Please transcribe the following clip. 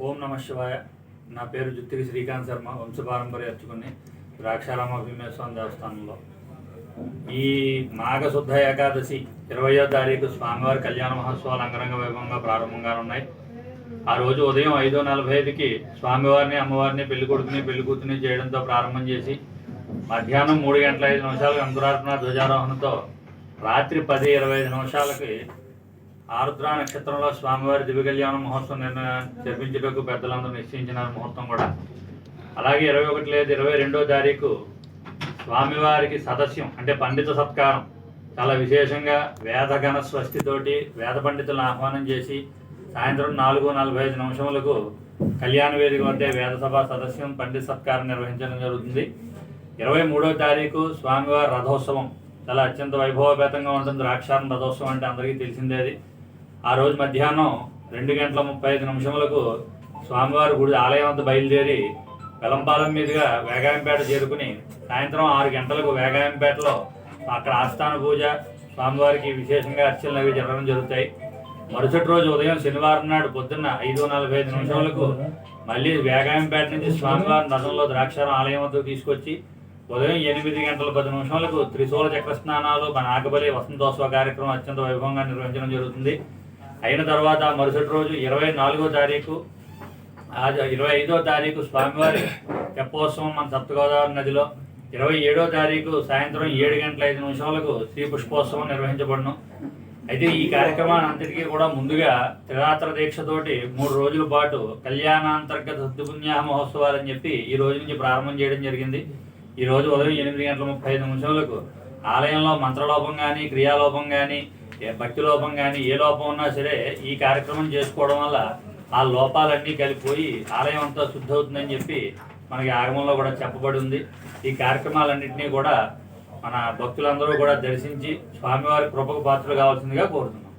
ఓం నమ శివాయ. నా పేరు జుత్తిరి శ్రీకాంత్ శర్మ. వంశపారంపర్య అర్చుకుని ద్రాక్షారామ భీమేశ్వరం దేవస్థానంలో ఈ మాఘశుద్ధ ఏకాదశి 20వ తారీఖు స్వామివారి కళ్యాణ మహోత్సవాలు అంగరంగ వైభవంగా ప్రారంభంగా ఉన్నాయి. ఆ రోజు ఉదయం 5:45కి స్వామివారిని అమ్మవారిని పెళ్లికొడుకుని పెళ్లికూతుని చేయడంతో ప్రారంభం చేసి మధ్యాహ్నం 3:05 అంకురార్పణ ధ్వజారోహణతో రాత్రి 10:25 ఆరుద్ర నక్షత్రంలో స్వామివారి దివ్య కళ్యాణ మహోత్సవం జరిపించుటకు పెద్దలందరూ నిశ్చయించిన ముహూర్తం కూడా. అలాగే 21 లేదు 22వ తారీఖు స్వామివారికి సదస్యం అంటే పండిత సత్కారం చాలా విశేషంగా వేదగణ స్వస్తితోటి వేద పండితులను ఆహ్వానం చేసి సాయంత్రం 4:45 కళ్యాణ వేదిక వద్ద వేద సభ సదస్యం పండిత సత్కారం నిర్వహించడం జరుగుతుంది. 23వ తారీఖు స్వామివారి రథోత్సవం చాలా అత్యంత వైభవపేతంగా ఉంటుంది. ద్రాక్షారం రథోత్సవం అంటే అందరికీ తెలిసిందే. అది ఆ రోజు మధ్యాహ్నం 2:35 స్వామివారి గుడి ఆలయం వద్ద బయలుదేరి వెలంపాలెం మీదుగా వేగాయంపేట చేరుకుని సాయంత్రం 6 గంటలకు వేగాయంపేటలో అక్కడ ఆస్థాన పూజ స్వామివారికి విశేషంగా అర్చనలు అవి జరగడం జరుగుతాయి. మరుసటి రోజు ఉదయం శనివారం నాడు పొద్దున్న 5:45 మళ్ళీ వేగాయంపేట నుంచి స్వామివారి రథంలో ద్రాక్షారం ఆలయం వద్దకు తీసుకొచ్చి ఉదయం 8:10 త్రిశూల చక్ర స్నానాలు మన నాగబలి వసంతోత్సవ కార్యక్రమం అత్యంత వైభవంగా నిర్వహించడం జరుగుతుంది. అయిన తర్వాత మరుసటి రోజు 24వ తారీఖు 25వ తారీఖు స్వామివారి తెప్పోత్సవం మన సప్తగోదావరి నదిలో, 27వ తారీఖు సాయంత్రం 7:05 శ్రీ పుష్పోత్సవం నిర్వహించబడును. అయితే ఈ కార్యక్రమాన్ని అంతటికీ కూడా ముందుగా త్రిరాత్ర దీక్షతోటి 3 రోజుల పాటు కళ్యాణాంతర్గత సద్దుపుణ్యాహ మహోత్సవాలు అని చెప్పి ఈ రోజు నుంచి ప్రారంభం చేయడం జరిగింది. ఈ రోజు ఉదయం 8:35 ఆలయంలో మంత్రలోపం కానీ క్రియాలోపం కానీ భక్తి లోపం కానీ ఏ లోపం ఉన్నా సరే ఈ కార్యక్రమం చేసుకోవడం వల్ల ఆ లోపాలన్నీ కలిపిపోయి ఆలయం అంతా శుద్ధి అవుతుందని చెప్పి మనకి ఆగమంలో కూడా చెప్పబడి ఉంది. ఈ కార్యక్రమాలన్నింటినీ కూడా మన భక్తులందరూ కూడా దర్శించి స్వామివారి కృపకు పాత్రలు కావాల్సిందిగా కోరుతున్నాం.